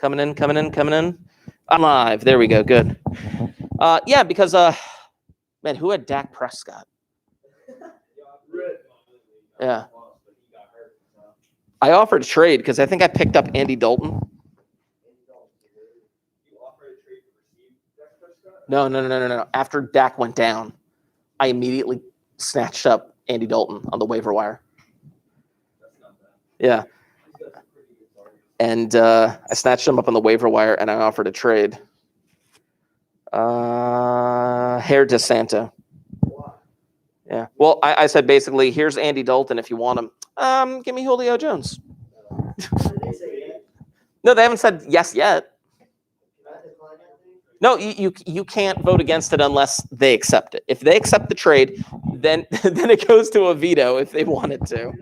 Coming in. I'm live. There we go. Good. Yeah, because man, who had Dak Prescott? Yeah. I offered a trade because I think I picked up Andy Dalton. No. After Dak went down, I immediately snatched up Andy Dalton on the waiver wire. Yeah. And I snatched him up on the waiver wire, and I offered a trade. Hair DeSanto. Yeah. Well, I said basically, here's Andy Dalton if you want him. Give me Julio Jones. No, they haven't said yes yet. No, you can't vote against it unless they accept it. If they accept the trade, then it goes to a veto if they wanted to.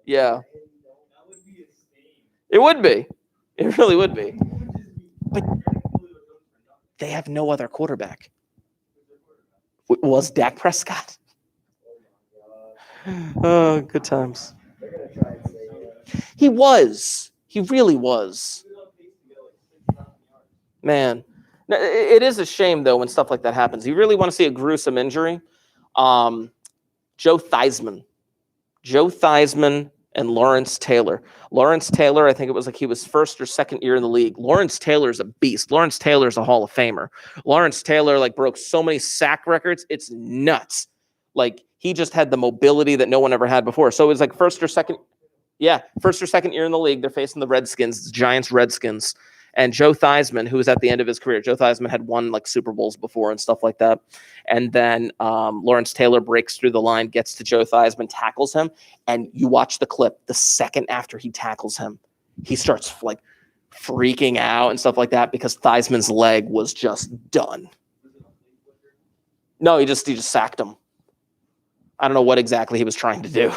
Yeah. It would be. It really would be. But they have no other quarterback. Was Dak Prescott. Oh, good times. He was. He really was. Man. It is a shame, though, when stuff like that happens. You really want to see a gruesome injury? Joe Theismann. Joe Theismann and Lawrence Taylor. Lawrence Taylor, I think it was like he was first or second year in the league. Lawrence Taylor's a beast. Lawrence Taylor's a Hall of Famer. Lawrence Taylor like broke so many sack records. It's nuts. Like he just had the mobility that no one ever had before. So it was like first or second year in the league. They're facing the Redskins, the Giants Redskins. And Joe Theismann, who was at the end of his career, Joe Theismann had won like Super Bowls before and stuff like that. And then Lawrence Taylor breaks through the line, gets to Joe Theismann, tackles him. And you watch the clip. The second after he tackles him, he starts like freaking out and stuff like that because Theismann's leg was just done. No, he just sacked him. I don't know what exactly he was trying to do,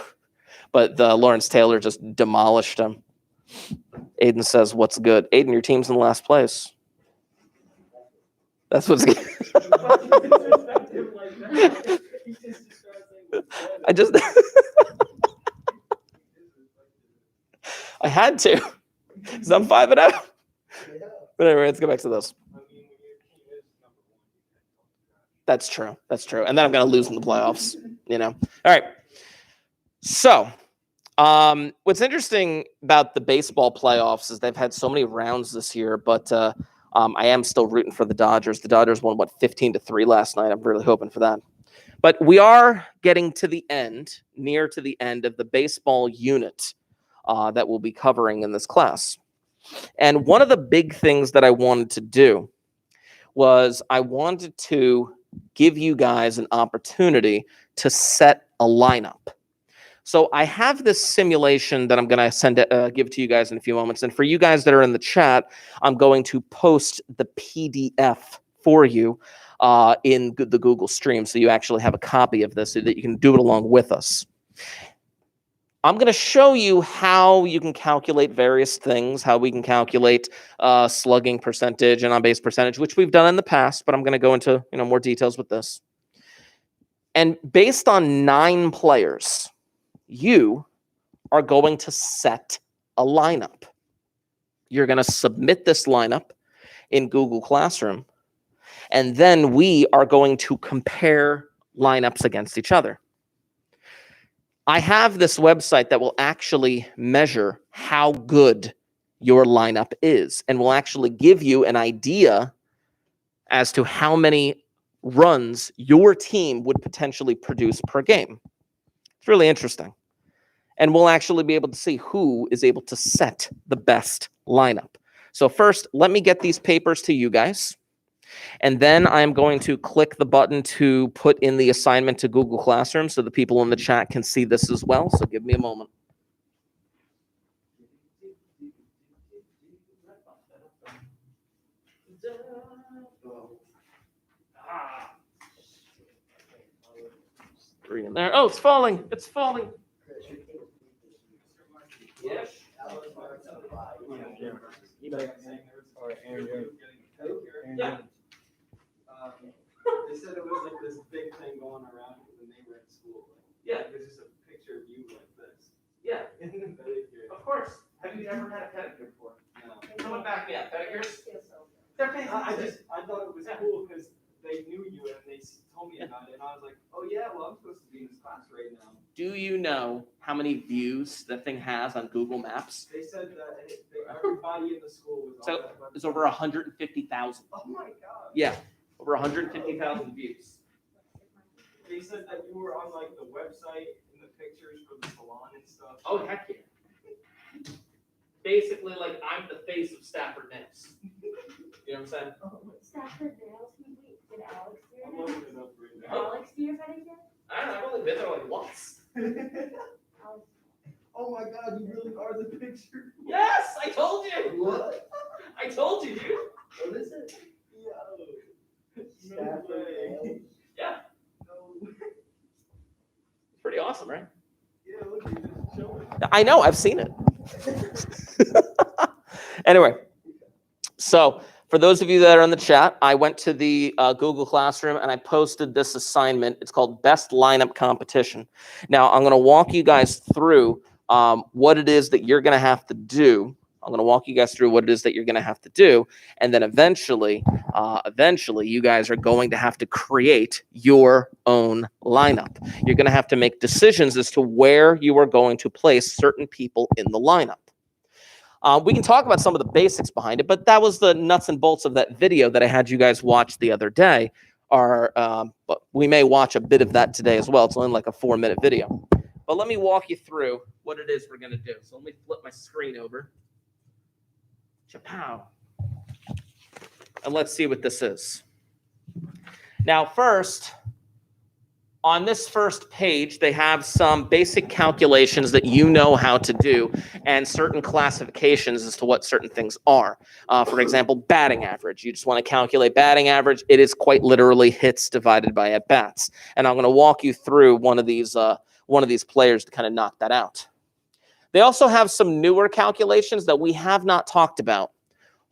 but Lawrence Taylor just demolished him. Aiden says, what's good? Aiden, your team's in last place. That's what's good. I had to. Because I'm 5-0. But anyway, let's go back to this. That's true. And then I'm going to lose in the playoffs, All right. So, what's interesting about the baseball playoffs is they've had so many rounds this year, but I am still rooting for the Dodgers. The Dodgers won, 15-3 last night. I'm really hoping for that. But we are getting to the end, near to the end of the baseball unit that we'll be covering in this class. And one of the big things that I wanted to do was I wanted to give you guys an opportunity to set a lineup. So I have this simulation that I'm going to give to you guys in a few moments. And for you guys that are in the chat, I'm going to post the PDF for you in the Google Stream. So you actually have a copy of this so that you can do it along with us. I'm going to show you how you can calculate various things, how we can calculate slugging percentage and on-base percentage, which we've done in the past, but I'm going to go into more details with this. And based on 9 players, you are going to set a lineup. You're going to submit this lineup in Google Classroom, and then we are going to compare lineups against each other. I have this website that will actually measure how good your lineup is and will actually give you an idea as to how many runs your team would potentially produce per game. It's really interesting. And we'll actually be able to see who is able to set the best lineup. So first, let me get these papers to you guys. And then I'm going to click the button to put in the assignment to Google Classroom so the people in the chat can see this as well. So give me a moment. Three in there. Oh, it's falling. It's falling. Yes. Yeah. They said it was like this big thing going around when they were in school. Yeah. There's just a picture of you like this. Yeah. Of course. Have you ever had a pedicure before? No. Someone back me up. Pedicures? They're fantastic. I thought it was cool because they knew you and they told me about it, and I was like, oh yeah, well I'm supposed to be in this class right now. Do you know how many views that thing has on Google Maps? They said that everybody in the school was So on that website. it's over 150,000. Oh my god. Yeah, over 150,000 views. They said that you were on like the website and the pictures for the salon and stuff. Oh heck yeah. Basically, like I'm the face of Stafford Nails. You know what I'm saying? Stafford Nails? Did Alex do I'm it? looking it up right Did now. Alex do your pedicure? I don't know. I've only been there like once. Alex. Oh my god, you really are the picture. Yes, I told you. What? I told you, dude. What is it? Yo. No way. Yeah, No. it's pretty awesome, right? Yeah, look, you just showing. I know. I've seen it. Anyway, so for those of you that are in the chat, I went to the Google Classroom and I posted this assignment. It's called Best Lineup Competition. Now, I'm going to walk you guys through what it is that you're going to have to do. I'm going to walk you guys through what it is that you're going to have to do. And then eventually, you guys are going to have to create your own lineup. You're going to have to make decisions as to where you are going to place certain people in the lineup. We can talk about some of the basics behind it, but that was the nuts and bolts of that video that I had you guys watch the other day. But we may watch a bit of that today as well. It's only like a 4-minute video. But let me walk you through what it is we're going to do. So let me flip my screen over. Chapow. And let's see what this is. Now, first, on this first page, they have some basic calculations that you know how to do and certain classifications as to what certain things are. For example, batting average. You just want to calculate batting average. It is quite literally hits divided by at bats. And I'm going to walk you through one of these players to kind of knock that out. They also have some newer calculations that we have not talked about.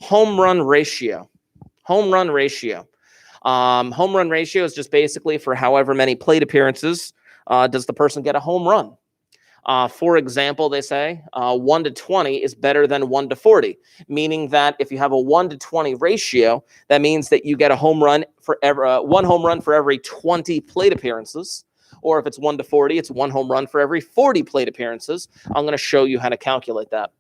Home run ratio. Home run ratio. Home run ratio is just basically for however many plate appearances does the person get a home run. For example, they say 1 to 20 is better than 1 to 40, meaning that if you have a 1 to 20 ratio, that means that you get a home run for one home run for every 20 plate appearances. Or if it's 1 to 40, it's 1 home run for every 40 plate appearances. I'm going to show you how to calculate that.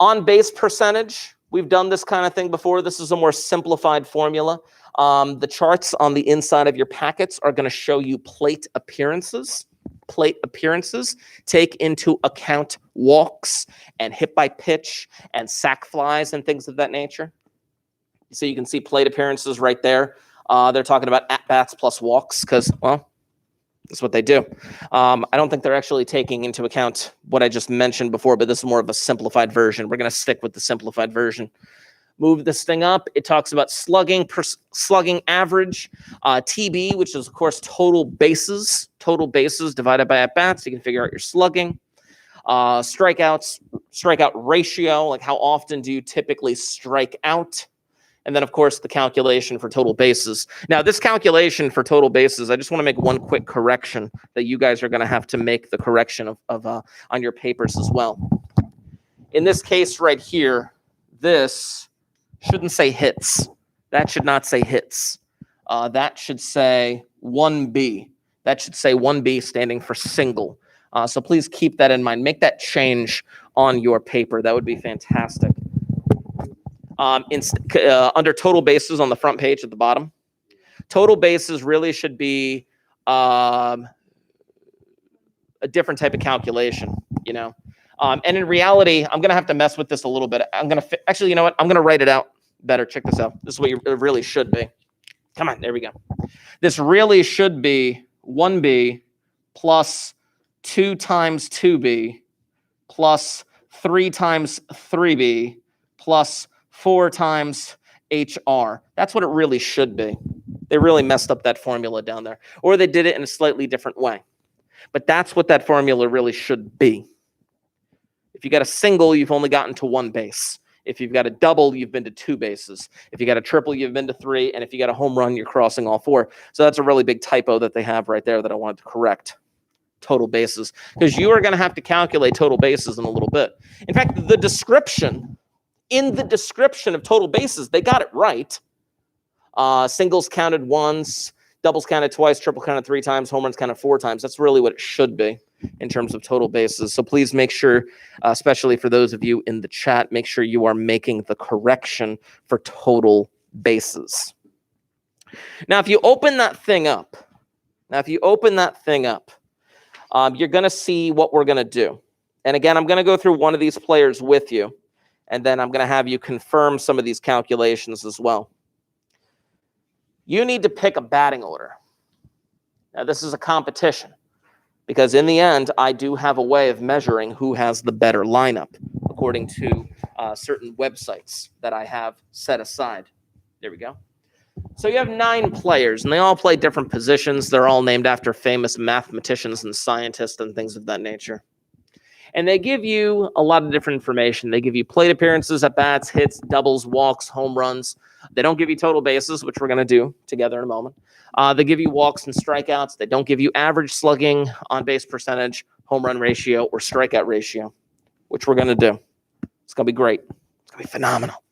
On base percentage, we've done this kind of thing before. This is a more simplified formula. The charts on the inside of your packets are going to show you plate appearances. Plate appearances take into account walks and hit by pitch and sac flies and things of that nature. So you can see plate appearances right there. They're talking about at-bats plus walks because, well, that's what they do. I don't think they're actually taking into account what I just mentioned before, but this is more of a simplified version. We're going to stick with the simplified version. Move this thing up. It talks about slugging average, TB, which is, of course, total bases divided by at-bats. You can figure out your slugging. Strikeout ratio, like how often do you typically strike out? And then, of course, the calculation for total bases. Now, this calculation for total bases, I just want to make one quick correction that you guys are going to have to make the correction of on your papers as well. In this case right here, this shouldn't say hits. That should not say hits. That should say 1B. That should say 1B standing for single. So please keep that in mind. Make that change on your paper. That would be fantastic. Under total bases on the front page at the bottom, total bases really should be a different type of calculation, you know. And in reality, I'm going to have to mess with this a little bit. Actually, you know what? I'm going to write it out better. Check this out. This is what it really should be. Come on, there we go. This really should be 1B plus 2 times 2B plus 3 times 3B plus 4 times HR. That's what it really should be. They really messed up that formula down there. Or they did it in a slightly different way. But that's what that formula really should be. If you got a single, you've only gotten to 1 base. If you've got a double, you've been to 2 bases. If you got a triple, you've been to 3. And if you got a home run, you're crossing all 4. So that's a really big typo that they have right there that I wanted to correct. Total bases. Because you are going to have to calculate total bases in a little bit. In fact, the description in the description of total bases, they got it right. Singles counted once, doubles counted twice, triple counted 3 times, home runs counted 4 times. That's really what it should be in terms of total bases. So please make sure, especially for those of you in the chat, make sure you are making the correction for total bases. Now, if you open that thing up, you're going to see what we're going to do. And again, I'm going to go through one of these players with you, and then I'm going to have you confirm some of these calculations as well. You need to pick a batting order. Now, this is a competition because in the end, I do have a way of measuring who has the better lineup according to certain websites that I have set aside. There we go. So you have 9 players, and they all play different positions. They're all named after famous mathematicians and scientists and things of that nature. And they give you a lot of different information. They give you plate appearances, at-bats, hits, doubles, walks, home runs. They don't give you total bases, which we're going to do together in a moment. They give you walks and strikeouts. They don't give you average slugging, on-base percentage, home run ratio, or strikeout ratio, which we're going to do. It's going to be great. It's going to be phenomenal.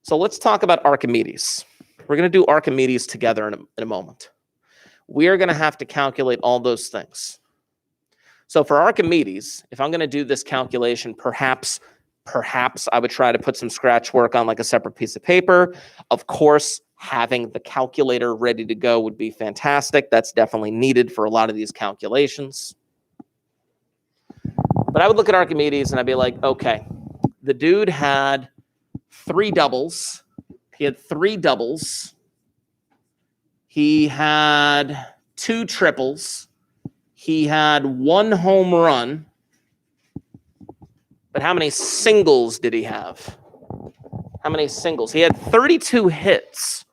So let's talk about Archimedes. We're going to do Archimedes together in a moment. We are going to have to calculate all those things. So for Archimedes, if I'm going to do this calculation, perhaps I would try to put some scratch work on like a separate piece of paper. Of course, having the calculator ready to go would be fantastic. That's definitely needed for a lot of these calculations. But I would look at Archimedes and I'd be like, okay, the dude had 3 doubles. He had 3 doubles. He had 2 triples. He had 1 home run. But how many singles did he have? How many singles? He had 32 hits.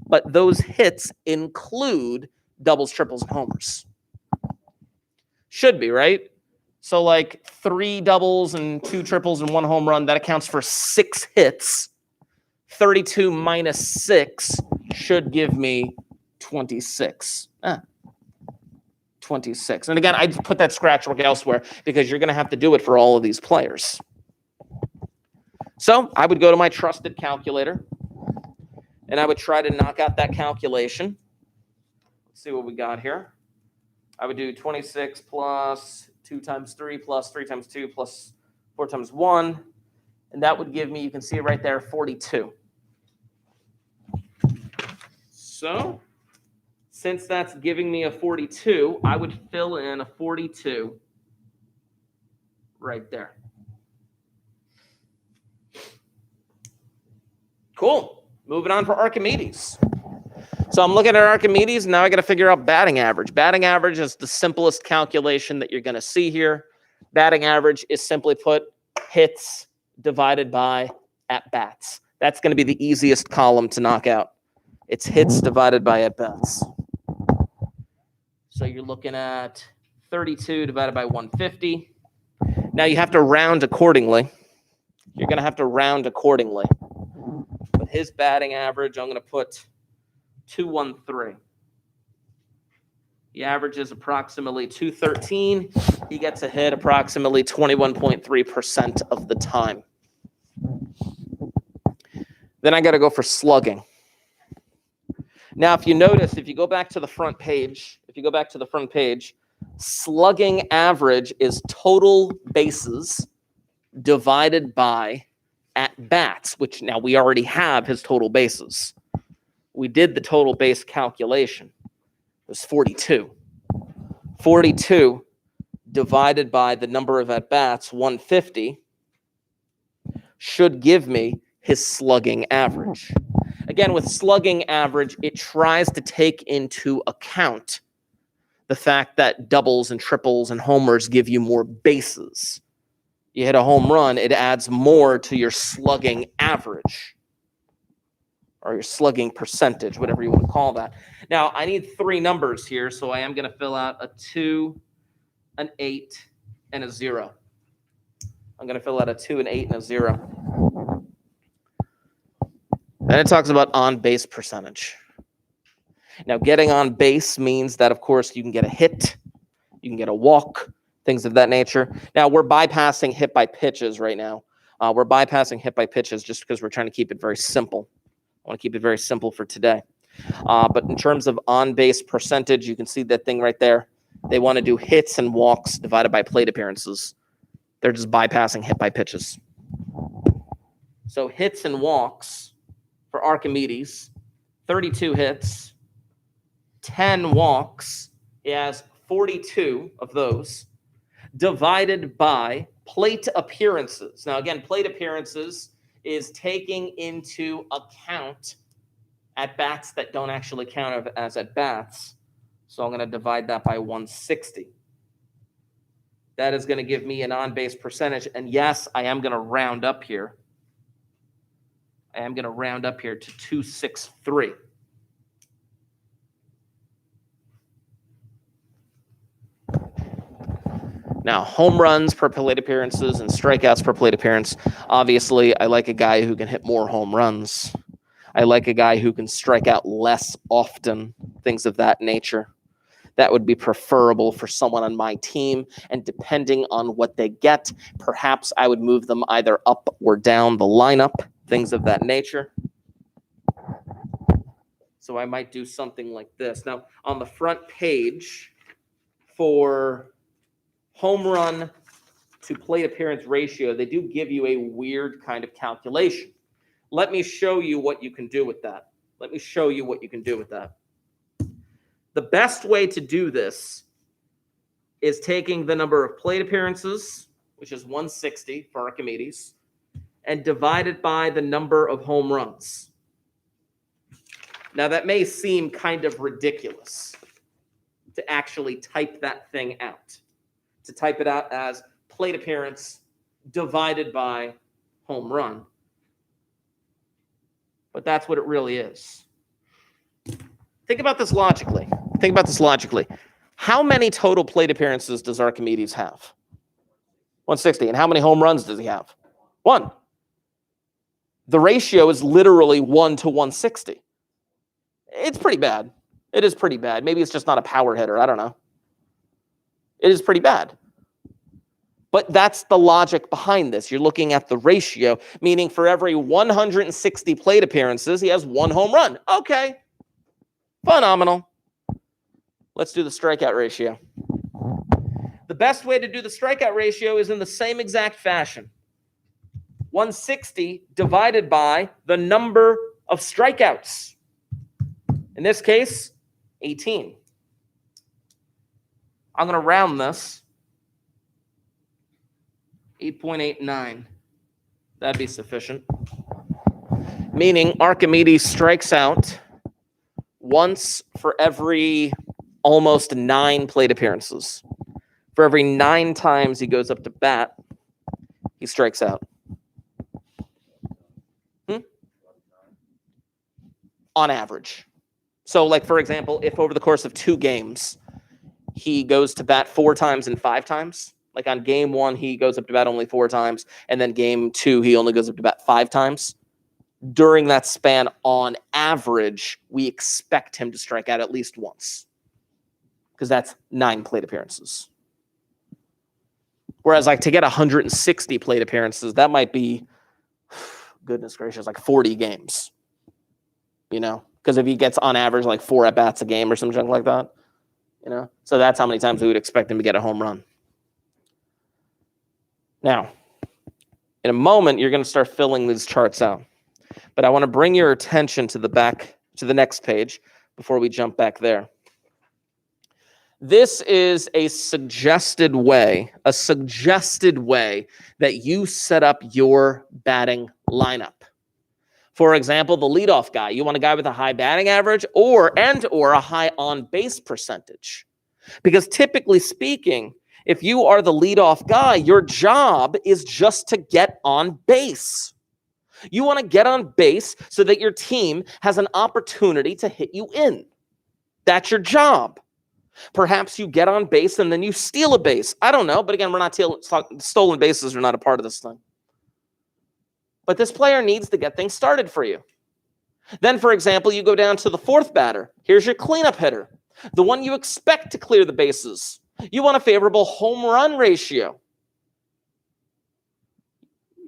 But those hits include doubles, triples, and homers. Should be, right? So like 3 doubles and 2 triples and 1 home run, that accounts for 6 hits. 32 minus 6 should give me 26. 26. And again, I put that scratch work elsewhere because you're going to have to do it for all of these players. So I would go to my trusted calculator and I would try to knock out that calculation. Let's see what we got here. I would do 26 plus 2 times 3 plus 3 times 2 plus 4 times 1. And that would give me, you can see it right there, 42. So since that's giving me a 42, I would fill in a 42 right there. Cool. Moving on for Archimedes. So I'm looking at Archimedes, and now I got to figure out batting average. Batting average is the simplest calculation that you're going to see here. Batting average is simply put hits divided by at-bats. That's going to be the easiest column to knock out. It's hits divided by at-bats. So you're looking at 32 divided by 150. Now you have to round accordingly. You're going to have to round accordingly. But his batting average, I'm going to put 213. He averages approximately 213. He gets a hit approximately 21.3% of the time. Then I got to go for slugging. Now, if you notice, if you go back to the front page, slugging average is total bases divided by at-bats, which now we already have his total bases. We did the total base calculation. It was 42. 42 divided by the number of at-bats, 150, should give me his slugging average. Again, with slugging average, it tries to take into account the fact that doubles and triples and homers give you more bases. You hit a home run, it adds more to your slugging average or your slugging percentage, whatever you want to call that. Now, I need 3 numbers here, so I am going to fill out a 2, an 8, and a 0. I'm going to fill out a 2, an 8, and a 0. Then it talks about on-base percentage. Now, getting on base means that, of course, you can get a hit, you can get a walk, things of that nature. Now, we're bypassing hit by pitches right now. We're bypassing hit by pitches just because we're trying to keep it very simple. I want to keep it very simple for today. But in terms of on-base percentage, you can see that thing right there. They want to do hits and walks divided by plate appearances. They're just bypassing hit by pitches. So hits and walks for Archimedes, 32 hits, 10 walks. He has 42 of those, divided by plate appearances. Now, again, plate appearances is taking into account at-bats that don't actually count as at-bats. So I'm going to divide that by 160. That is going to give me an on-base percentage. And yes, I am going to round up here. I am going to round up here to 263. Now, home runs per plate appearances and strikeouts per plate appearance. Obviously, I like a guy who can hit more home runs. I like a guy who can strike out less often, things of that nature. That would be preferable for someone on my team. And depending on what they get, perhaps I would move them either up or down the lineup, things of that nature. So I might do something like this. Now, on the front page for home run to plate appearance ratio, they do give you a weird kind of calculation. Let me show you what you can do with that. The best way to do this is taking the number of plate appearances, which is 160 for Archimedes, and divide it by the number of home runs. Now, that may seem kind of ridiculous to actually type that thing out, to type it out as plate appearance divided by home run. But that's what it really is. Think about this logically. How many total plate appearances does Archimedes have? 160. And how many home runs does he have? 1. The ratio is literally 1 to 160. It's pretty bad. It is pretty bad. Maybe it's just not a power hitter. I don't know. It is pretty bad. But that's the logic behind this. You're looking at the ratio, meaning for every 160 plate appearances, he has 1 home run. Okay. Phenomenal. Let's do the strikeout ratio. The best way to do the strikeout ratio is in the same exact fashion. 160 divided by the number of strikeouts. In this case, 18. I'm going to round this. 8.89. That'd be sufficient. Meaning Archimedes strikes out once for every almost 9 plate appearances. For every 9 times he goes up to bat, he strikes out. On average. So, like, for example, if over the course of 2 games, he goes to bat 4 times and 5 times, like on game 1, he goes up to bat only 4 times, and then game 2, he only goes up to bat 5 times. During that span, on average, we expect him to strike out at least once, because that's 9 plate appearances. Whereas, like, to get 160 plate appearances, that might be, goodness gracious, like 40 games. You know, because if he gets on average like 4 at-bats a game or something like that, you know, so that's how many times we would expect him to get a home run. Now, in a moment, you're going to start filling these charts out, but I want to bring your attention to the next page before we jump back there. This is a suggested way that you set up your batting lineup. For example, the leadoff guy. You want a guy with a high batting average or a high on-base percentage. Because typically speaking, if you are the leadoff guy, your job is just to get on base. You want to get on base so that your team has an opportunity to hit you in. That's your job. Perhaps you get on base and then you steal a base. I don't know, but again, we're not stolen bases are not a part of this thing. But this player needs to get things started for you. Then, for example, you go down to the 4th batter. Here's your cleanup hitter, the one you expect to clear the bases You want a favorable home run ratio.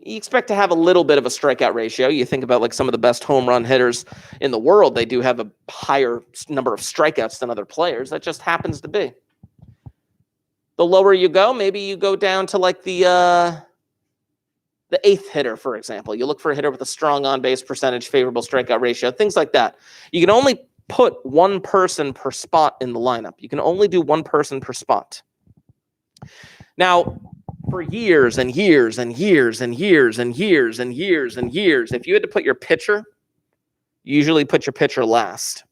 You expect to have a little bit of a strikeout ratio. You think about like some of the best home run hitters in the world, they do have a higher number of strikeouts than other players. That just happens to be. The lower you go, maybe you go down to like the eighth hitter, for example. You look for a hitter with a strong on-base percentage, favorable strikeout ratio, things like that. You can only put one person per spot in the lineup. You can only do one person per spot. Now, for years and years and years and years and years and years and years, if you had to put your pitcher, you usually put your pitcher last.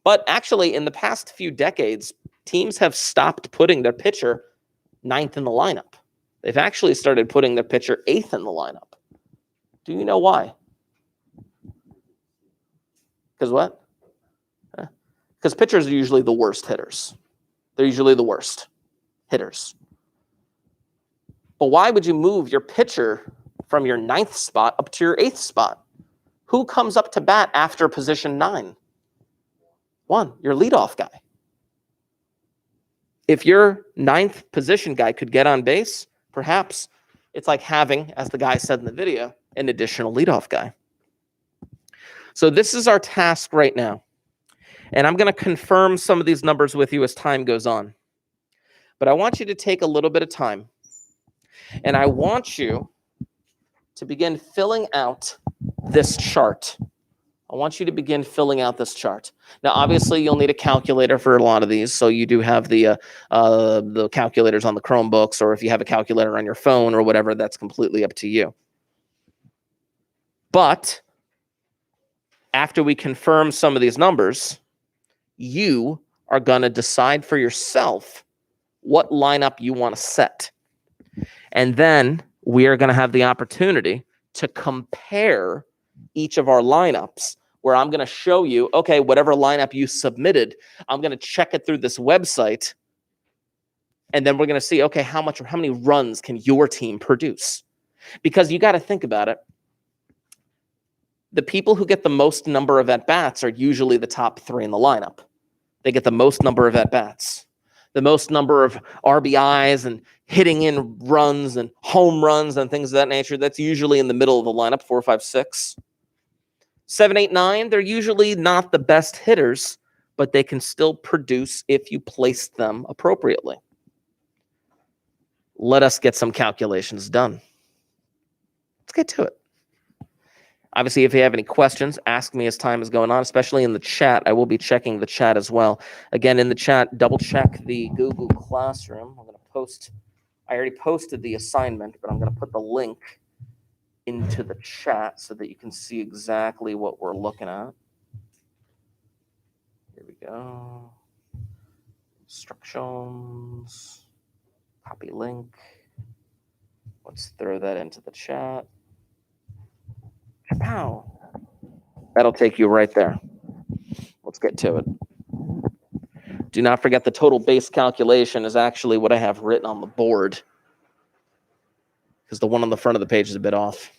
But actually, in the past few decades, teams have stopped putting their pitcher ninth in the lineup. They've actually started putting their pitcher eighth in the lineup. Do you know why? Because what? Because pitchers are usually the worst hitters. They're usually the worst hitters. But why would you move your pitcher from your ninth spot up to your eighth spot? Who comes up to bat after position 9? One, your leadoff guy. If your ninth position guy could get on base, perhaps it's like having, as the guy said in the video, an additional leadoff guy. So this is our task right now. And I'm going to confirm some of these numbers with you as time goes on. But I want you to take a little bit of time. And I want you to begin filling out this chart. Now, obviously, you'll need a calculator for a lot of these. So you do have the calculators on the Chromebooks, or if you have a calculator on your phone or whatever, that's completely up to you. But after we confirm some of these numbers, you are going to decide for yourself what lineup you want to set. And then we are going to have the opportunity to compare each of our lineups, where I'm going to show you, okay, whatever lineup you submitted, I'm going to check it through this website. And then we're going to see, okay, how many runs can your team produce? Because you got to think about it. The people who get the most number of at-bats are usually the top 3 in the lineup. They get the most number of at-bats, the most number of RBIs and hitting in runs and home runs and things of that nature. That's usually in the middle of the lineup, 4, 5, 6. 7, 8, 9, they're usually not the best hitters, but they can still produce if you place them appropriately. Let us get some calculations done. Let's get to it. Obviously, if you have any questions, ask me as time is going on, especially in the chat. I will be checking the chat as well. Again, in the chat, double check the Google Classroom. I already posted the assignment, but I'm going to put the link into the chat so that you can see exactly what we're looking at. Here we go. Instructions. Copy link. Let's throw that into the chat. Pow. That'll take you right there. Let's get to it. Do not forget the total base calculation is actually what I have written on the board, because the one on the front of the page is a bit off.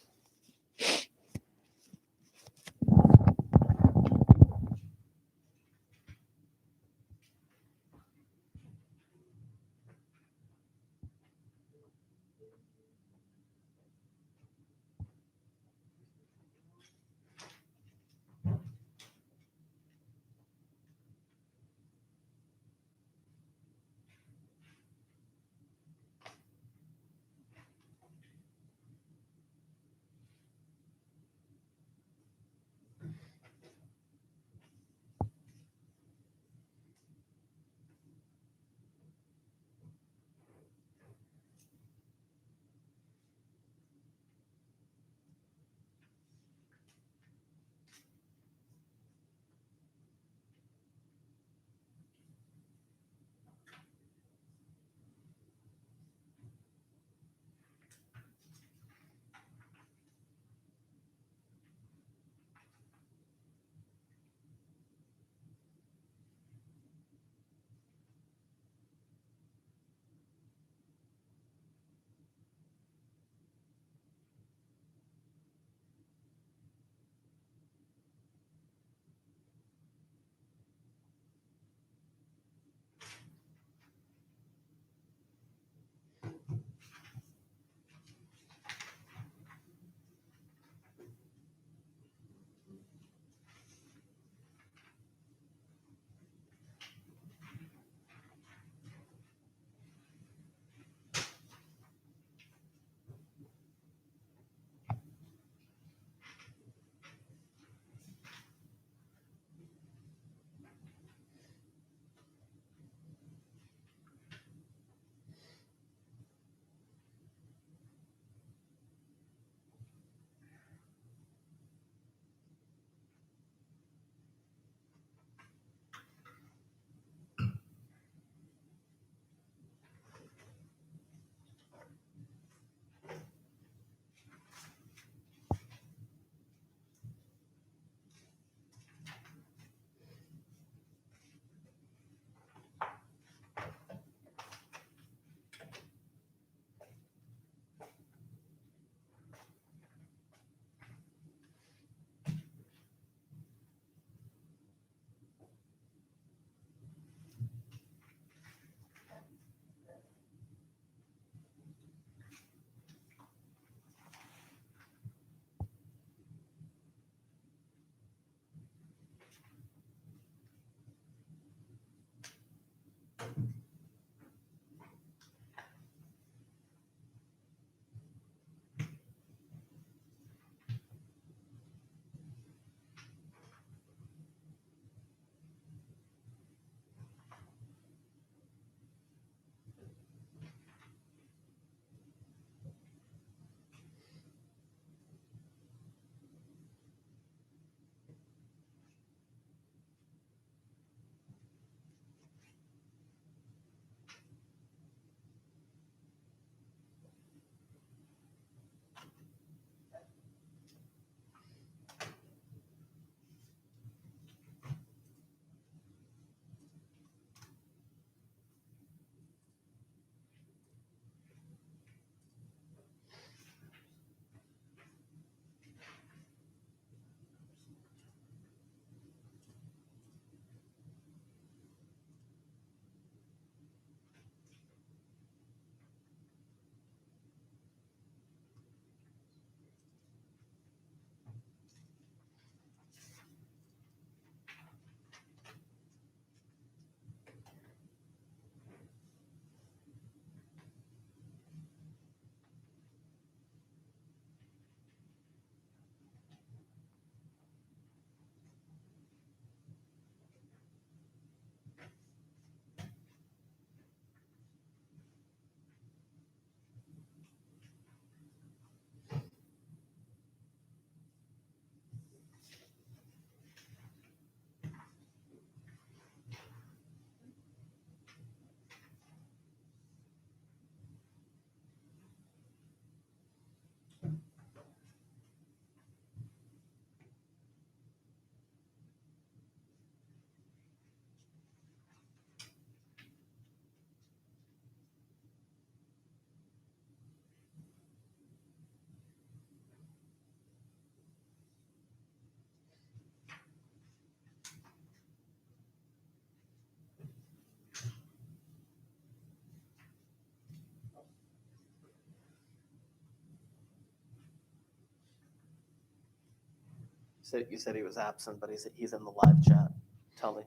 You said he was absent, but he's in the live chat. Tully.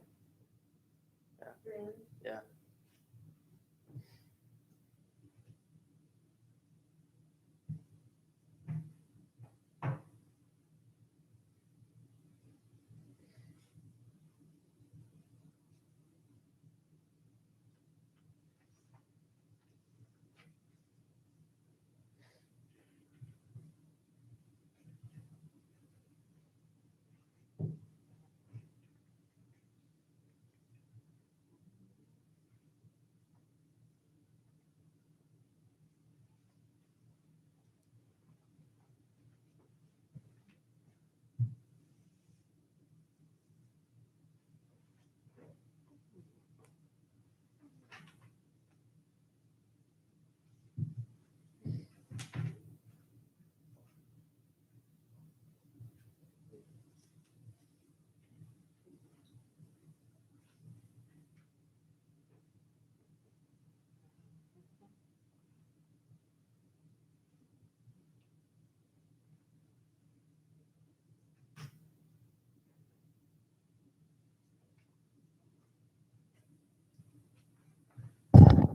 Really? Yeah.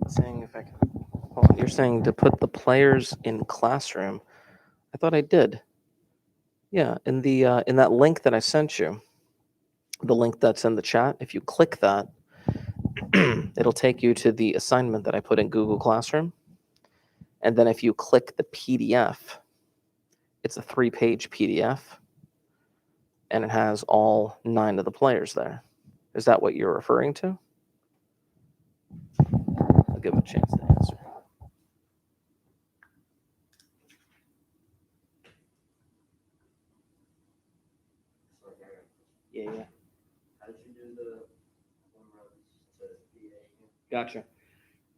Saying if I can. Well, you're saying to put the players in classroom. I thought I did. Yeah, in that link that I sent you, the link that's in the chat. If you click that, it'll take you to the assignment that I put in Google Classroom. And then if you click the PDF, it's a 3-page PDF, and it has all 9 of the players there. Is that what you're referring to? I'll give him a chance to answer. Yeah. How did you do the home runs to PA? Gotcha.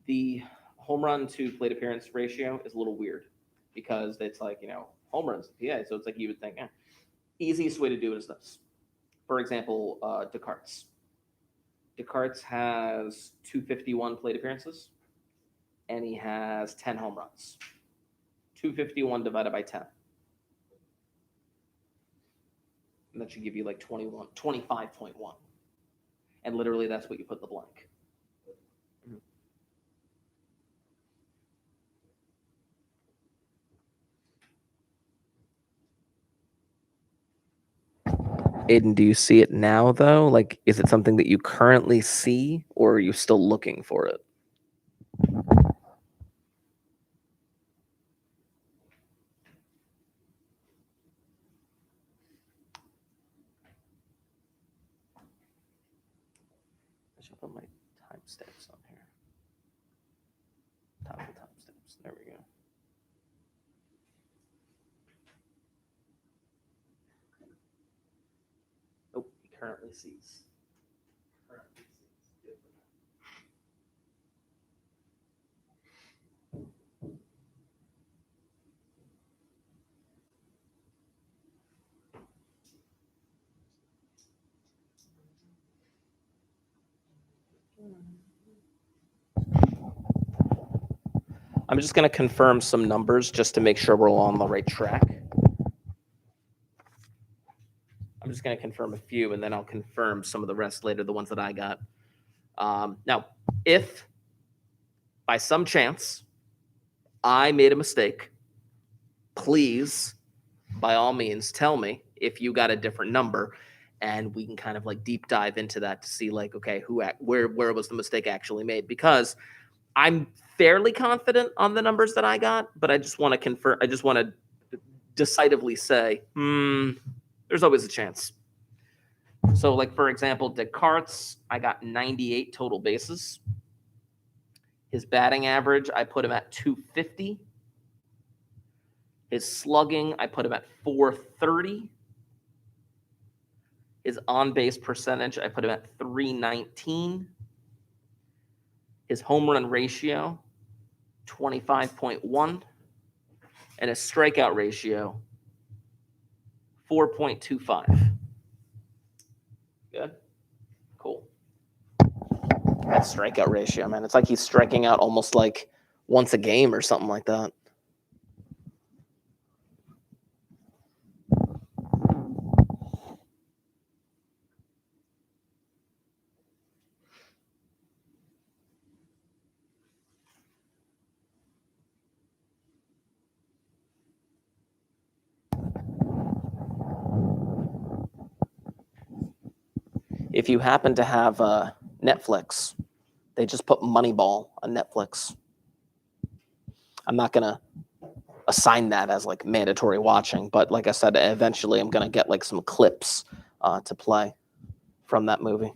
The home run to plate appearance ratio is a little weird because it's like, home runs to PA. So it's like you would think, easiest way to do it is this. For example, Descartes. Descartes has 251 plate appearances, and he has 10 home runs. 251 divided by 10. And that should give you like 25.1. And literally that's what you put in the blank. Aiden, do you see it now though? Like, is it something that you currently see, or are you still looking for it? I should put my timestamps on here. Top of timestamps. There we go. Oh, he currently sees. I'm just going to confirm some numbers just to make sure we're all on the right track. I'm just going to confirm a few, and then I'll confirm some of the rest later, the ones that I got. Now, if by some chance I made a mistake, please, by all means, tell me if you got a different number, and we can kind of like deep dive into that to see like, okay, where was the mistake actually made? Because I'm fairly confident on the numbers that I got, but I just want to confirm. I just want to decisively say, there's always a chance. So, like for example, Descartes, I got 98 total bases. His batting average, I put him at 250. His slugging, I put him at 430. His on-base percentage, I put him at 319. His home run ratio, 25.1. And his strikeout ratio, 4.25. Good? Cool. That strikeout ratio, man. It's like he's striking out almost like once a game or something like that. if you happen to have Netflix, they just put Moneyball on Netflix. I'm not going to assign that as like mandatory watching, but like I said, eventually I'm going to get like some clips to play from that movie.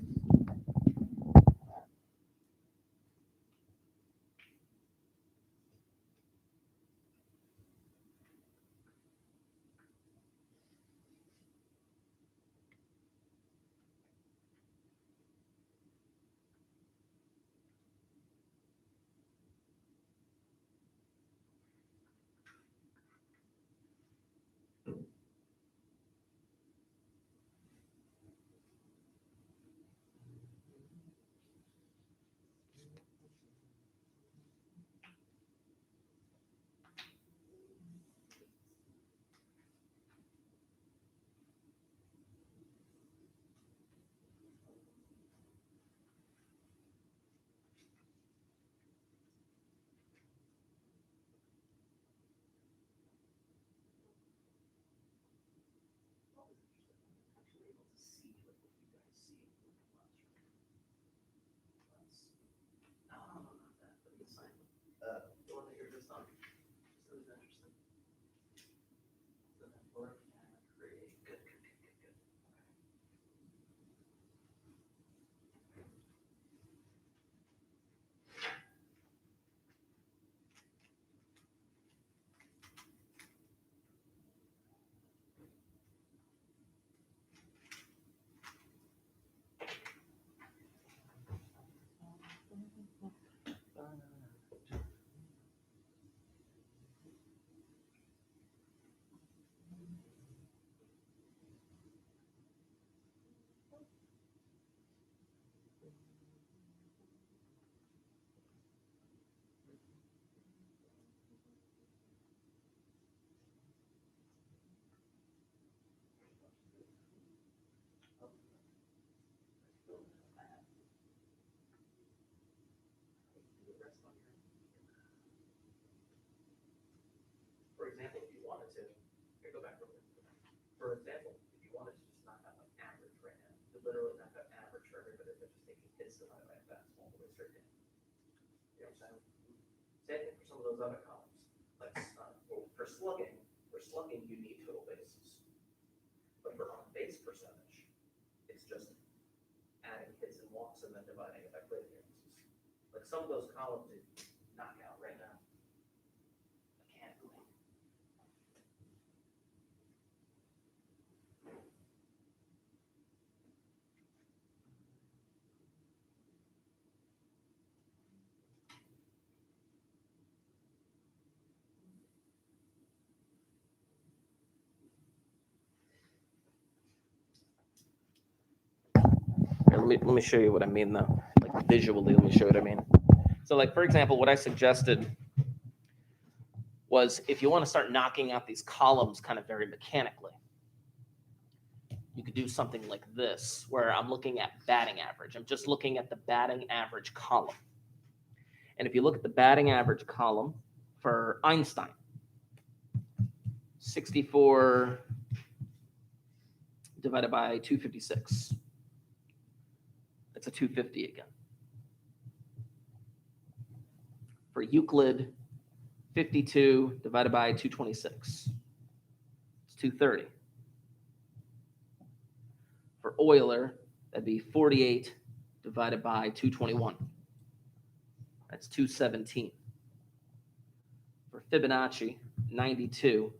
For example, if you wanted to, go back real quick. For example, if you wanted to just knock out an average right now, you literally knock out average for everybody that's just taking hits divided by a fastball all the way straight in. You know what I'm saying? Same thing for some of those other columns. Like for slugging, you need total bases. But for on base percentage, it's just adding hits and walks and then dividing it by plate appearances. Like some of those columns you knock out right now. Mechanically. Here, let me show you what I mean though. Like visually, let me show you what I mean. So like, for example, what I suggested was if you want to start knocking out these columns kind of very mechanically, you could do something like this, where I'm looking at batting average. I'm just looking at the batting average column. And if you look at the batting average column for Einstein, 64 divided by 256. That's a 250 again. For Euclid, 52 divided by 226. It's 230. For Euler, that'd be 48 divided by 221. That's 217. For Fibonacci, 92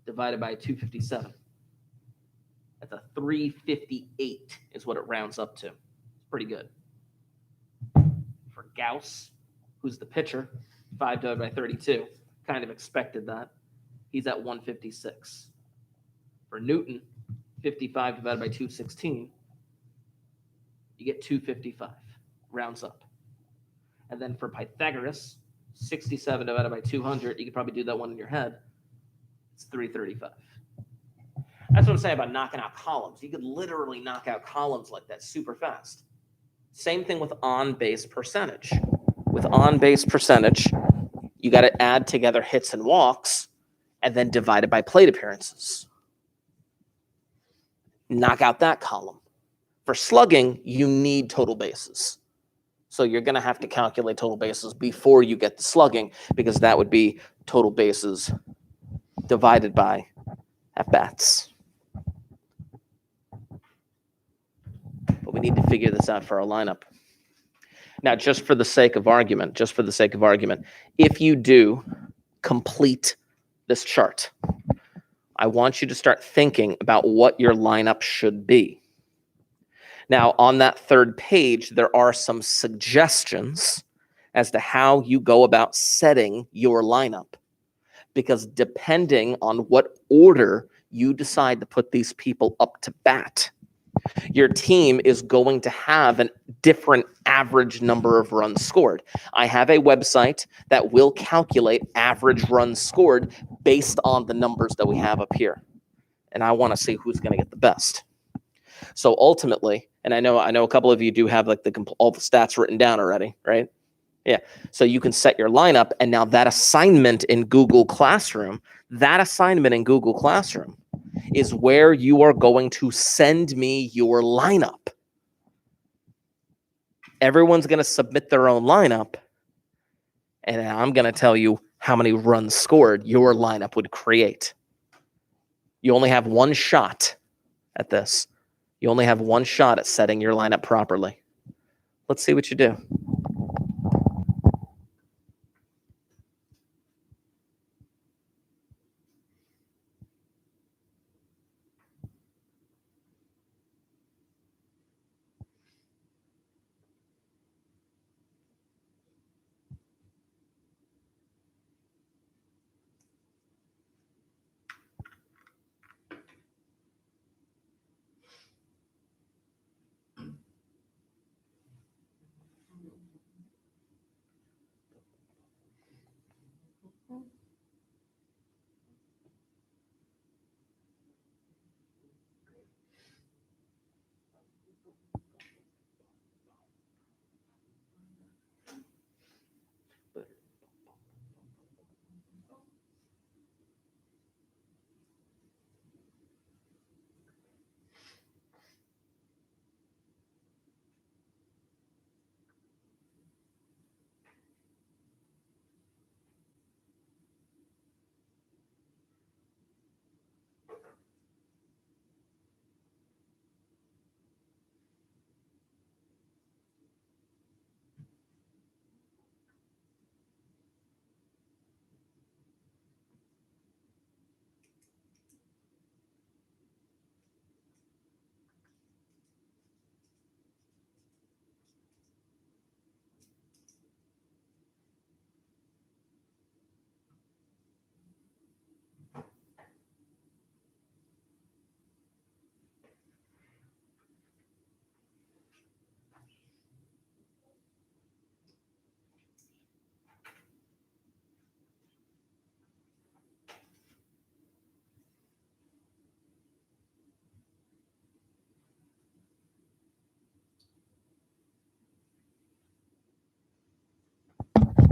divided by 257. That's a 358 is what it rounds up to. It's pretty good. For Gauss, who's the pitcher, 5 divided by 32. Kind of expected that. He's at 156. For Newton, 55 divided by 216. You get 255. Rounds up. And then for Pythagoras, 67 divided by 200. You could probably do that one in your head. It's 335. That's what I'm saying about knocking out columns. You could literally knock out columns like that super fast. Same thing with on-base percentage. With on-base percentage, you got to add together hits and walks and then divide it by plate appearances. Knock out that column. For slugging, you need total bases. So you're going to have to calculate total bases before you get the slugging, because that would be total bases divided by at-bats. But we need to figure this out for our lineup. Now, just for the sake of argument, if you do complete this chart, I want you to start thinking about what your lineup should be. Now, on that third page, there are some suggestions as to how you go about setting your lineup. Because depending on what order you decide to put these people up to bat, your team is going to have a different average number of runs scored. I have a website that will calculate average runs scored based on the numbers that we have up here. And I want to see who's going to get the best. So ultimately, and I know a couple of you do have like all the stats written down already, right? Yeah. So you can set your lineup, and now that assignment in Google Classroom is where you are going to send me your lineup. Everyone's going to submit their own lineup, and I'm going to tell you how many runs scored your lineup would create. You only have one shot at this. You only have one shot at setting your lineup properly. Let's see what you do.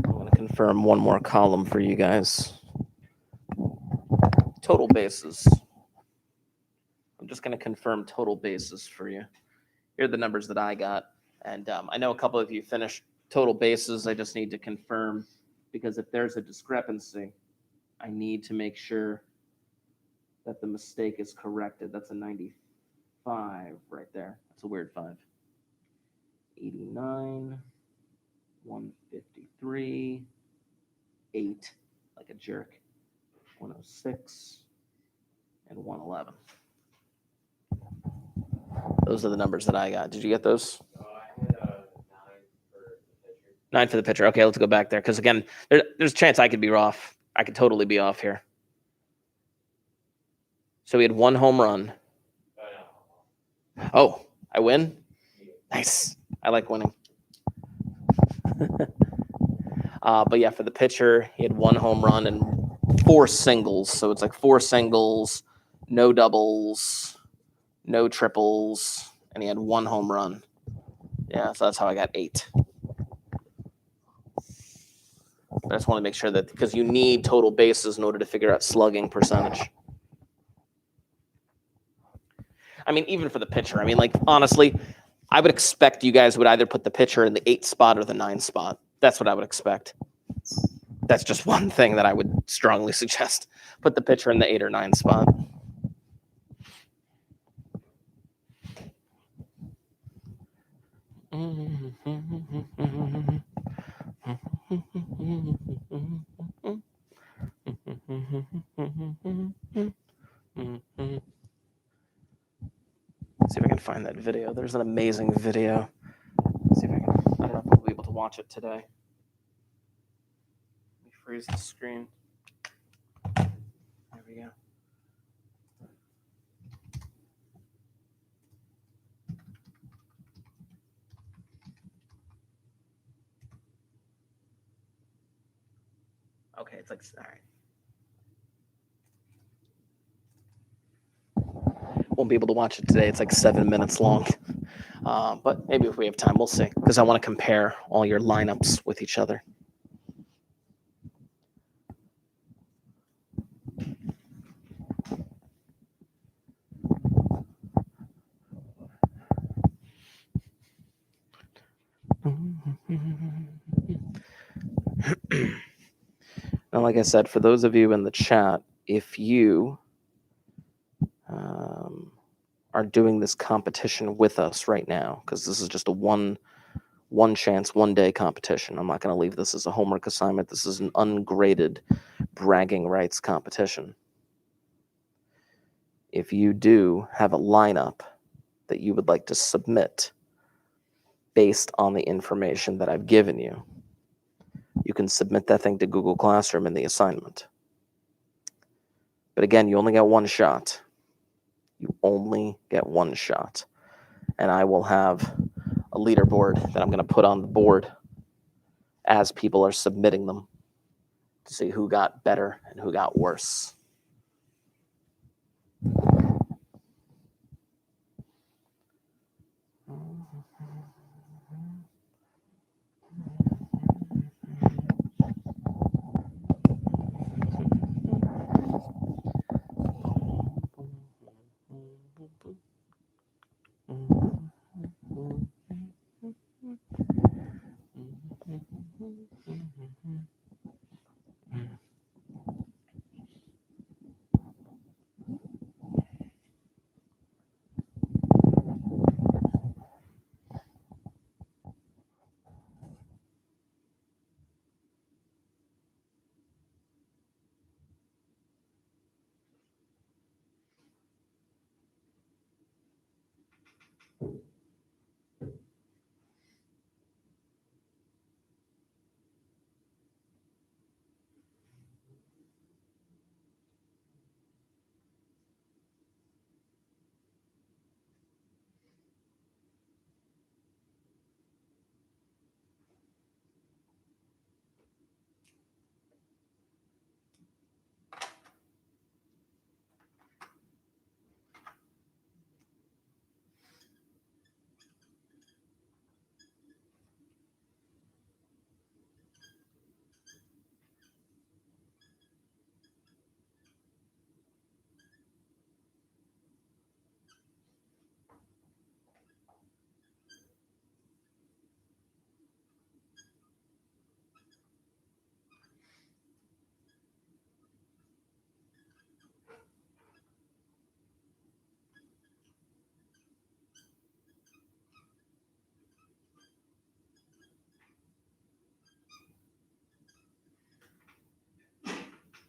I'm going to confirm one more column for you guys. Total bases. I'm just going to confirm total bases for you. Here are the numbers that I got. And I know a couple of you finished total bases. I just need to confirm, because if there's a discrepancy, I need to make sure that the mistake is corrected. That's a 95 right there. That's a weird 5. 89, 153, 8, like a jerk, 106, and 111. Those are the numbers that I got. Did you get those? I had 9 for the pitcher. 9 for the pitcher. Okay, let's go back there. Because again, there's a chance I could be off. I could totally be off here. So we had 1 home run. Oh, I win? Nice. I like winning. But yeah, for the pitcher, he had 1 home run and 4 singles. So it's like 4 singles, no doubles, no triples, and he had 1 home run. Yeah, so that's how I got 8. I just want to make sure that, because you need total bases in order to figure out slugging percentage. I mean, even for the pitcher, I mean, like, honestly, I would expect you guys would either put the pitcher in the 8 spot or the 9 spot. That's what I would expect. That's just one thing that I would strongly suggest. Put the pitcher in the 8 or 9 spot. See if I can find that video. There's an amazing video. See if I can. I don't know if I'll be able to watch it today. Let me freeze the screen. There we go. Okay, it's like, all right. Won't be able to watch it today. It's like 7 minutes long. But maybe if we have time, we'll see. Because I want to compare all your lineups with each other. Now, like I said, for those of you in the chat, if you are doing this competition with us right now, because this is just a one chance, 1 day competition. I'm not going to leave this as a homework assignment. This is an ungraded bragging rights competition. If you do have a lineup that you would like to submit based on the information that I've given you, you can submit that thing to Google Classroom in the assignment. But again, you only get one shot. You only get one shot. And I will have a leaderboard that I'm going to put on the board as people are submitting them to see who got better and who got worse.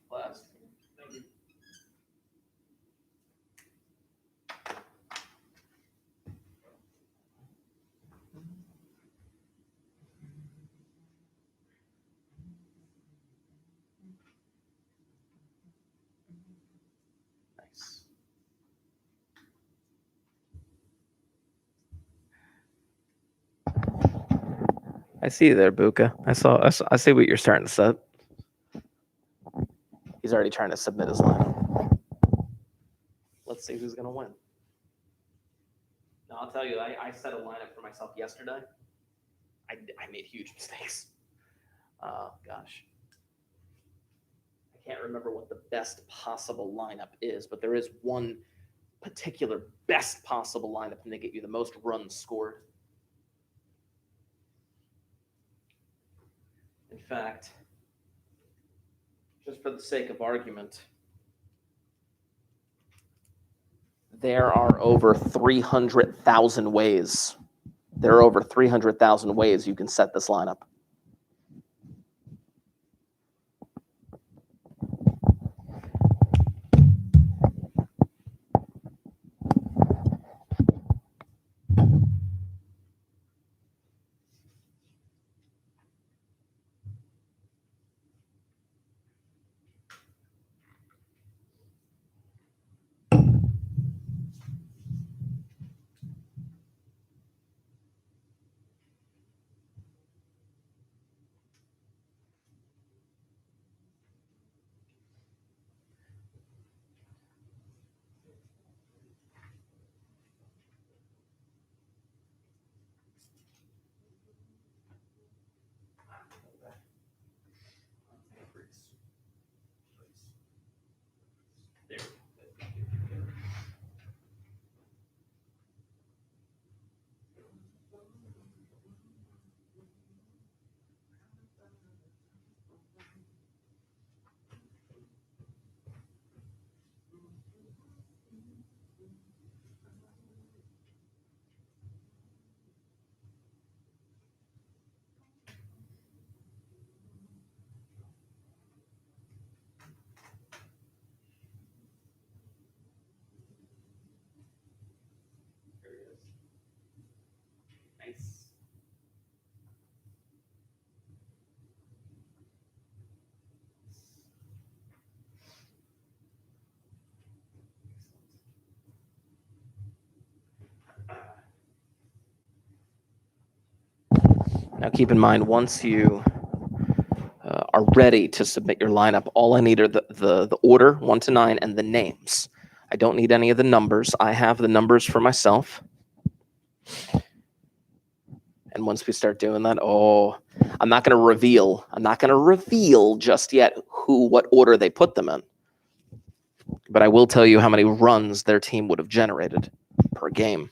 Class. Thank you. Nice. I see you there, Buka. I see what you're starting to set. He's already trying to submit his lineup. Let's see who's going to win. Now, I'll tell you, I set a lineup for myself yesterday. I made huge mistakes. Gosh. I can't remember what the best possible lineup is, but there is one particular best possible lineup and they get you the most runs scored. In fact, just for the sake of argument, there are over 300,000 ways. There are over 300,000 ways you can set this lineup. There it is. Nice. Now keep in mind, once you are ready to submit your lineup, all I need are the order 1 to 9 and the names. I don't need any of the numbers. I have the numbers for myself. And once we start doing that, I'm not going to reveal just yet what order they put them in. But I will tell you how many runs their team would have generated per game.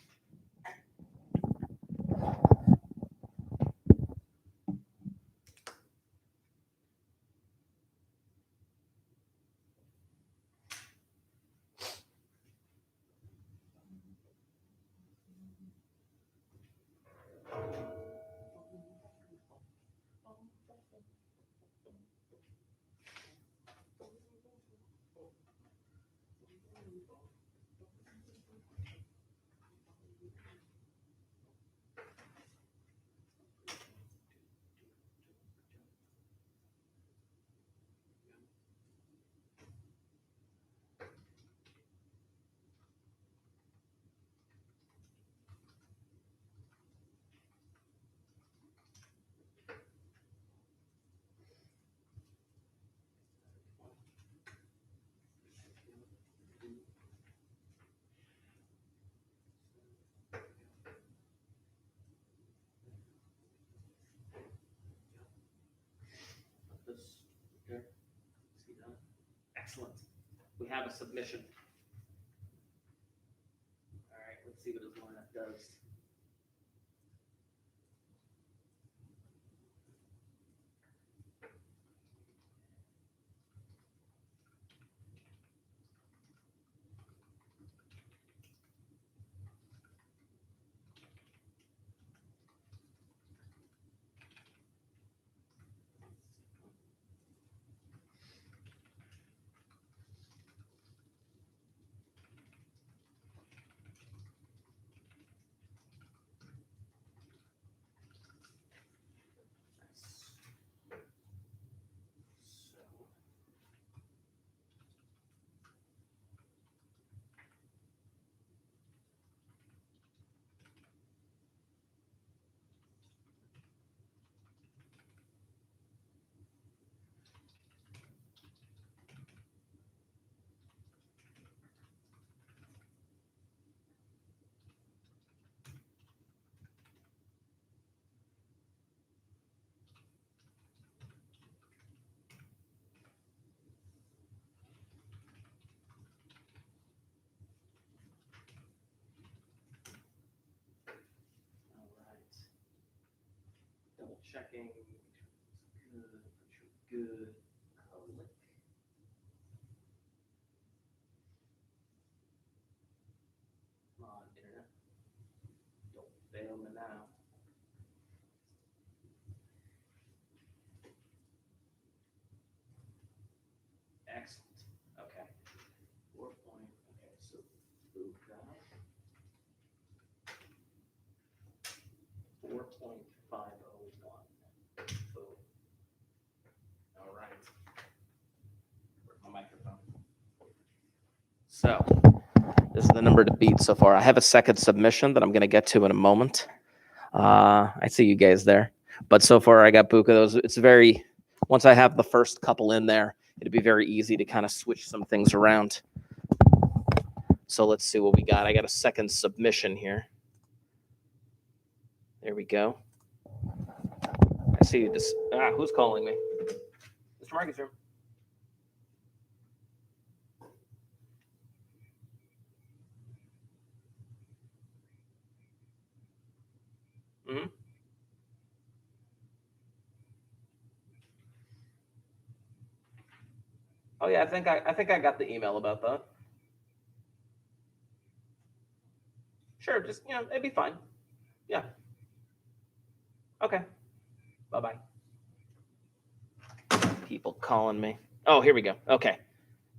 Excellent. We have a submission. All right, let's see what his lineup does. checking. Good. Click. Come on, internet. Don't fail me now. Excellent. Okay. 4 point. Okay, so boot that. 4.501. Boom. All right. Where's my microphone? So this is the number to beat so far. I have a second submission that I'm going to get to in a moment. I see you guys there. But so far I got Buka. It's very, once I have the first couple in there, it'd be very easy to kind of switch some things around. So let's see what we got. I got a second submission here. There we go. I see you just, who's calling me? Mr. Marcus room. Mm-hmm. Oh yeah, I think I got the email about that. Sure, just it'd be fine. Yeah. Okay. Bye-bye. People calling me. Oh, here we go. Okay.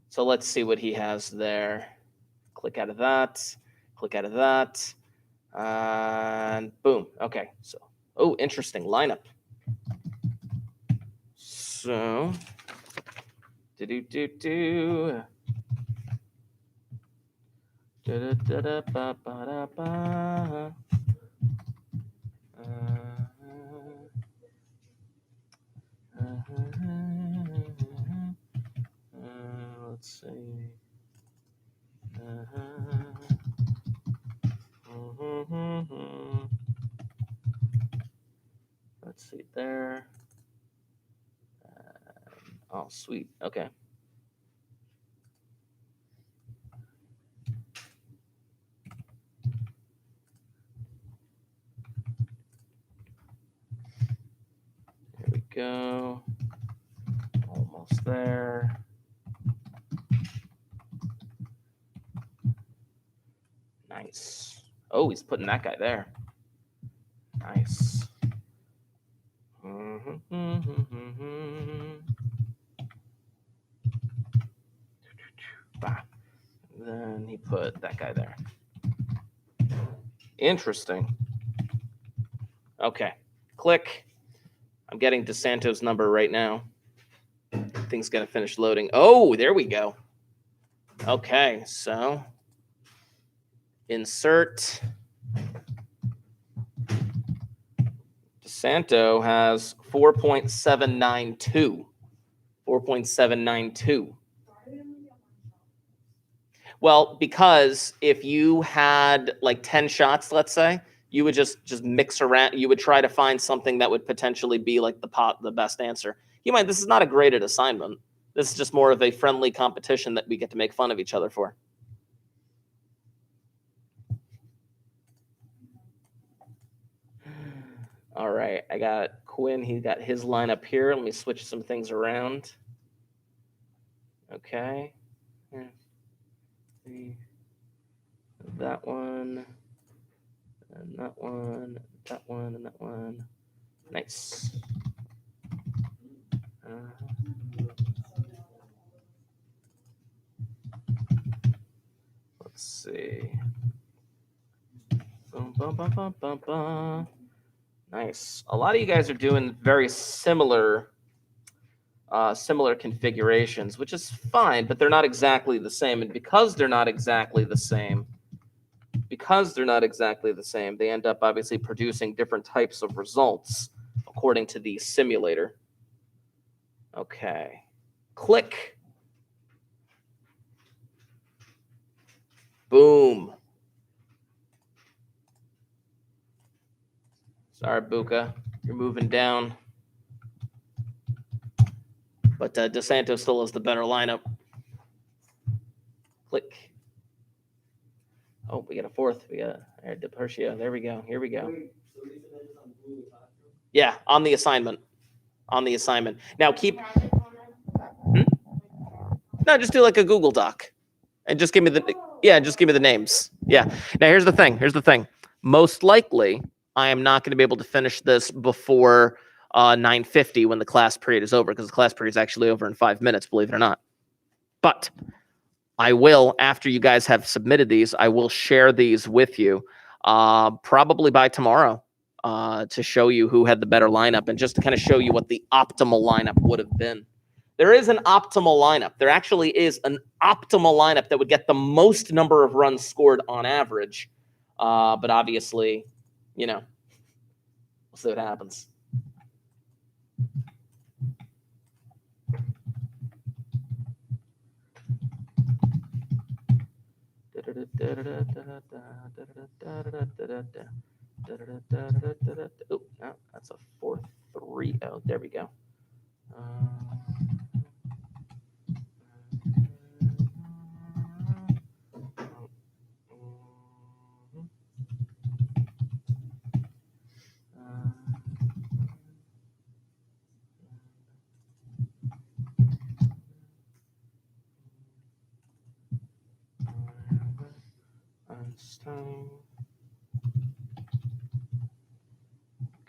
So let's see what he has there. Click out of that. Click out of that. And boom. Okay. So, oh, interesting lineup. So, do. Da-da-da-da-ba-ba-da-ba. Let's see. Let's see there. Oh, sweet. Okay. Here we go. Almost there. Nice. Oh, he's putting that guy there. Nice. Then he put that guy there. Interesting. Okay. Click. I'm getting DeSanto's number right now. Thing's gonna finish loading. Oh, there we go. Okay, so insert. DeSanto has 4.792. 4.792. Well, because if you had like 10 shots, let's say, you would just mix around. You would try to find something that would potentially be like the best answer. You mind, this is not a graded assignment. This is just more of a friendly competition that we get to make fun of each other for. All right, I got Quinn. He got his lineup here. Let me switch some things around. Okay. That one, and that one, that one, and that one. Nice. Let's see. Boom, bum, bum, bum, bum, bum. Nice. A lot of you guys are doing very similar configurations, which is fine, but they're not exactly the same. And because they're not exactly the same, they end up obviously producing different types of results according to the simulator. Okay. Click. Boom. Sorry, Buka. You're moving down. But DeSanto still has the better lineup. Click. Oh, we got a fourth. We got DePercio. There we go. Here we go. Wait, so Lisa is on blue classroom? Yeah, on the assignment. On the assignment. Now keep no, just do like a Google Doc. And just give me the names. Yeah. Now here's the thing. Most likely, I am not going to be able to finish this before 9:50 when the class period is over, because the class period is actually over in 5 minutes, believe it or not. But I will, after you guys have submitted these, I will share these with you probably by tomorrow to show you who had the better lineup and just to kind of show you what the optimal lineup would have been. There is an optimal lineup. There actually is an optimal lineup that would get the most number of runs scored on average. But obviously, we'll see what happens. Oh, no, that's a 4-3-0. There we go.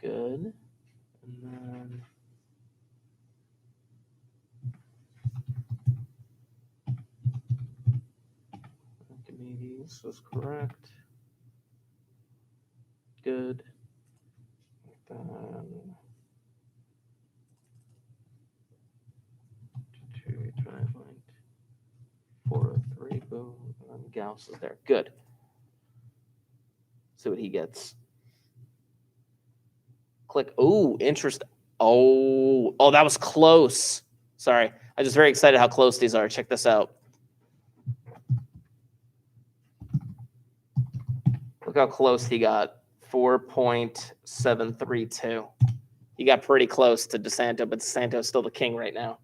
Good. And then Archimedes was correct. Good. Then 403, boom. And Gauss is there. Good. See what he gets. Click. Oh, interesting. Oh, that was close. Sorry. I'm just very excited how close these are. Check this out. Look how close he got. 4.732. He got pretty close to DeSanto, but DeSanto's still the king right now.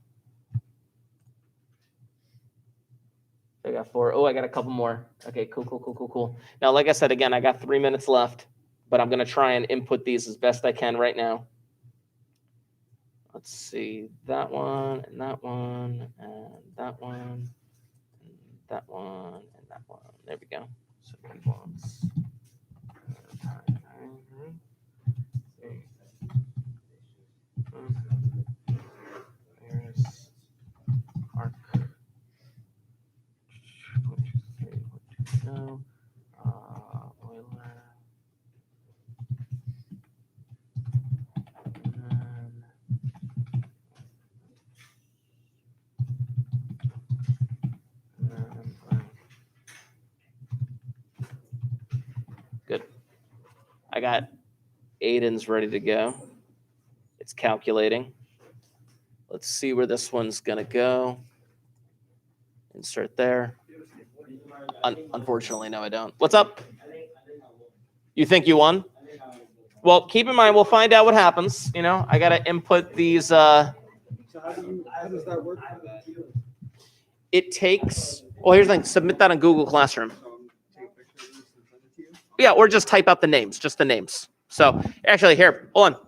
I got 4. Oh, I got a couple more. Okay, cool. Now, like I said, again, I got 3 minutes left, but I'm going to try and input these as best I can right now. Let's see. That one, and that one, and that one, and that one, and that one. There we go. So he wants... There's arc. 1, 2, 3, 1, 2, no. Euler. And then, good. I got Aiden's ready to go. It's calculating. Let's see where this one's going to go. Insert there. Unfortunately, no, I don't. What's up? You think you won? Well, keep in mind, we'll find out what happens. I got to input these. So how does that work? It takes, well, here's the thing. Submit that on Google Classroom. Yeah, or just type out the names, just the names. So actually, here, hold on.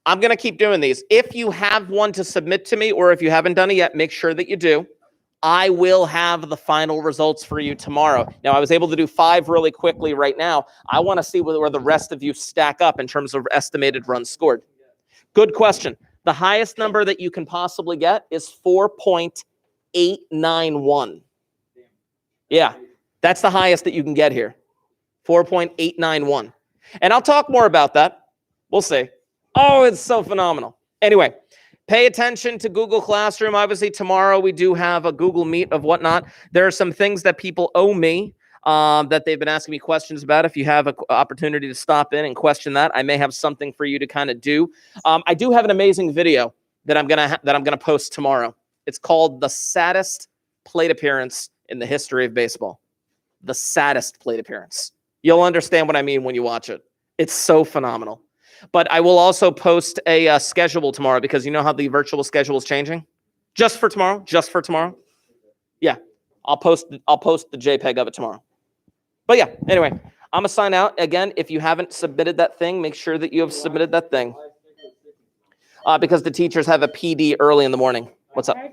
I'm going to keep doing these. If you have one to submit to me, or if you haven't done it yet, make sure that you do. I will have the final results for you tomorrow. Now, I was able to do 5 really quickly right now. I want to see where the rest of you stack up in terms of estimated runs scored. Good question. The highest number that you can possibly get is 4.891. Yeah, that's the highest that you can get here. 4.891. And I'll talk more about that. We'll see. Oh, it's so phenomenal. Anyway, pay attention to Google Classroom. Obviously, tomorrow we do have a Google Meet of whatnot. There are some things that people owe me that they've been asking me questions about. If you have an opportunity to stop in and question that, I may have something for you to kind of do. I do have an amazing video that I'm gonna post tomorrow. It's called "The Saddest Plate Appearance in the History of Baseball." The saddest plate appearance. You'll understand what I mean when you watch it. It's so phenomenal. But I will also post a schedule tomorrow, because you know how the virtual schedule is changing? Just for tomorrow. Yeah, I'll post the JPEG of it tomorrow. But yeah, anyway, I'm going to sign out. Again, if you haven't submitted that thing, make sure that you have submitted that thing. because the teachers have a PD early in the morning. What's up? I heard